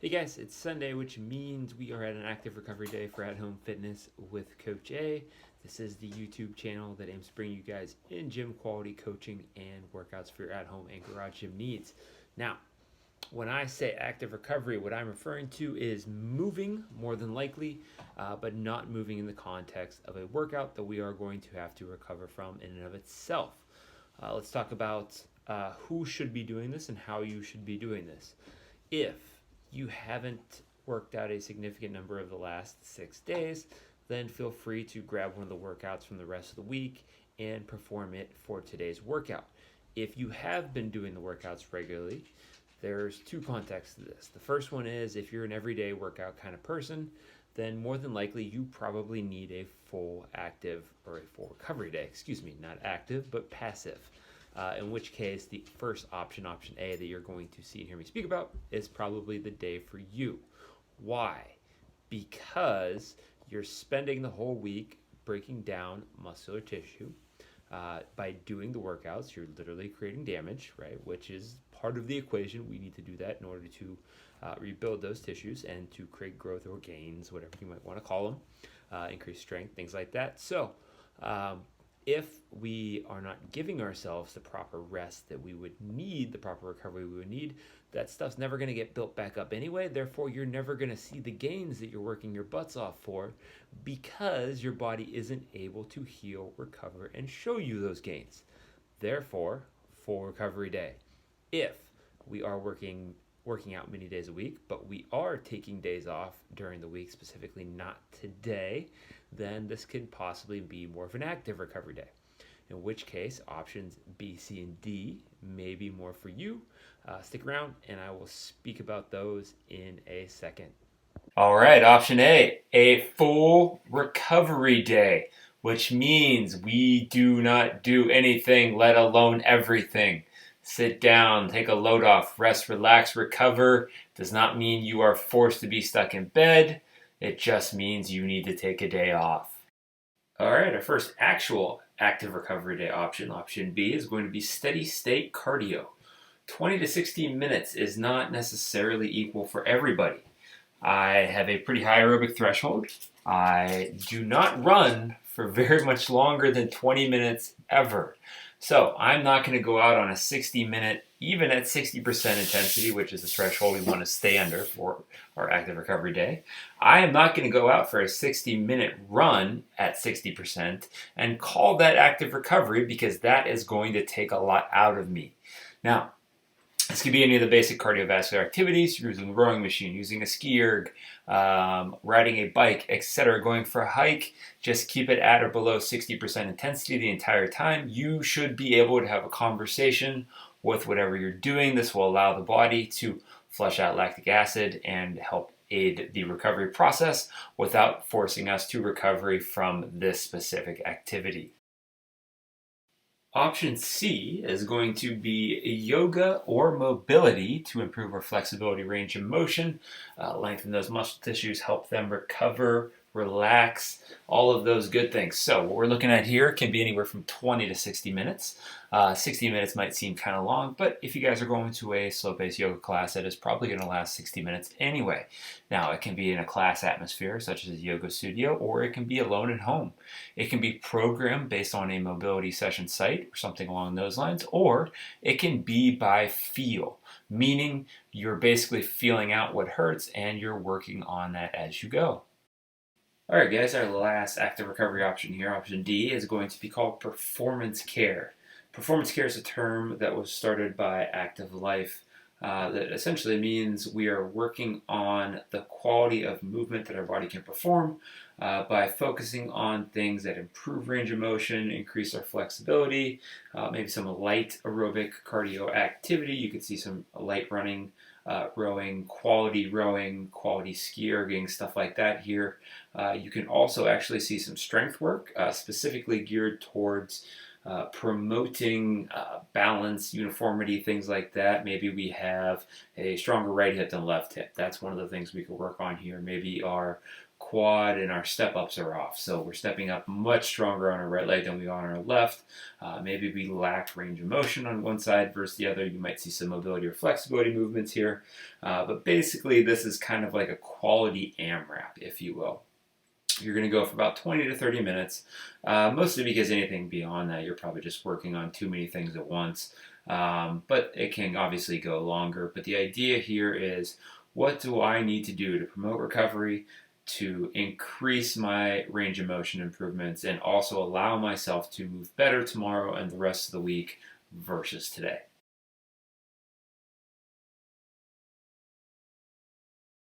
Hey guys, it's Sunday, which means we are at an active recovery day for At Home Fitness with Coach A. This is the YouTube channel that aims to bring you guys in gym quality coaching and workouts for your at home and garage gym needs. Now, when I say active recovery, what I'm referring to is moving more than likely, but not moving in the context of a workout that we are going to have to recover from in and of itself. Let's talk about who should be doing this and how you should be doing this. If you haven't worked out a significant number of the last 6 days, then feel free to grab one of the workouts from the rest of the week and perform it for today's workout. If you have been doing the workouts regularly, there's two contexts to this. The first one is if you're an everyday workout kind of person, then more than likely you probably need a full recovery day. Not active, but passive. In which case, the first option, option A, that you're going to see and hear me speak about is probably the day for you. Why? Because you're spending the whole week breaking down muscular tissue. By doing the workouts, you're literally creating damage, right? Which is part of the equation. We need to do that in order to rebuild those tissues and to create growth or gains, whatever you might want to call them, increase strength, things like that. So, if we are not giving ourselves the proper rest that we would need, the proper recovery we would need, that stuff's never going to get built back up anyway. Therefore, you're never going to see the gains that you're working your butts off for because your body isn't able to heal, recover, and show you those gains. Therefore, full recovery day. If we are working out many days a week, but we are taking days off during the week, specifically not today, then this could possibly be more of an active recovery day. In which case, options B, C, and D may be more for you. Stick around and I will speak about those in a second. All right, option a full recovery day, which means we do not do anything, let alone everything. Sit down, take a load off, rest, relax, recover. Does not mean you are forced to be stuck in bed. It just means you need to take a day off. All right, our first actual active recovery day option, option B, is going to be steady state cardio. 20 to 60 minutes is not necessarily equal for everybody. I have a pretty high aerobic threshold. I do not run for very much longer than 20 minutes ever. So I'm not going to go out on a 60-minute, even at 60% intensity, which is the threshold we want to stay under for our active recovery day. I am not going to go out for a 60-minute run at 60% and call that active recovery because that is going to take a lot out of me. Now, this could be any of the basic cardiovascular activities, using a rowing machine, using a ski erg, riding a bike, etc. Going for a hike, just keep it at or below 60% intensity the entire time. You should be able to have a conversation with whatever you're doing. This will allow the body to flush out lactic acid and help aid the recovery process without forcing us to recovery from this specific activity. Option C is going to be yoga or mobility to improve our flexibility, range of motion, lengthen those muscle tissues, help them recover, relax, all of those good things. So what we're looking at here can be anywhere from 20 to 60 minutes. 60 minutes might seem kind of long, but if you guys are going to a slow-paced yoga class, that is probably going to last 60 minutes anyway. Now, it can be in a class atmosphere, such as a yoga studio, or it can be alone at home. It can be programmed based on a mobility session site or something along those lines, or it can be by feel, meaning you're basically feeling out what hurts and you're working on that as you go. All right, guys, our last active recovery option here, option D, is going to be called performance care. Performance care is a term that was started by Active Life that essentially means we are working on the quality of movement that our body can perform by focusing on things that improve range of motion, increase our flexibility, maybe some light aerobic cardio activity. You could see some light running, rowing, quality ski erging, stuff like that here. You can also actually see some strength work, specifically geared towards promoting balance, uniformity, things like that. Maybe we have a stronger right hip than left hip. That's one of the things we could work on here. Maybe our quad and our step ups are off. So we're stepping up much stronger on our right leg than we are on our left. Maybe we lack range of motion on one side versus the other. You might see some mobility or flexibility movements here. But basically, this is kind of like a quality AMRAP, if you will. You're going to go for about 20 to 30 minutes, mostly because anything beyond that, you're probably just working on too many things at once. But it can obviously go longer. But the idea here is, what do I need to do to promote recovery, to increase my range of motion improvements, and also allow myself to move better tomorrow and the rest of the week versus today?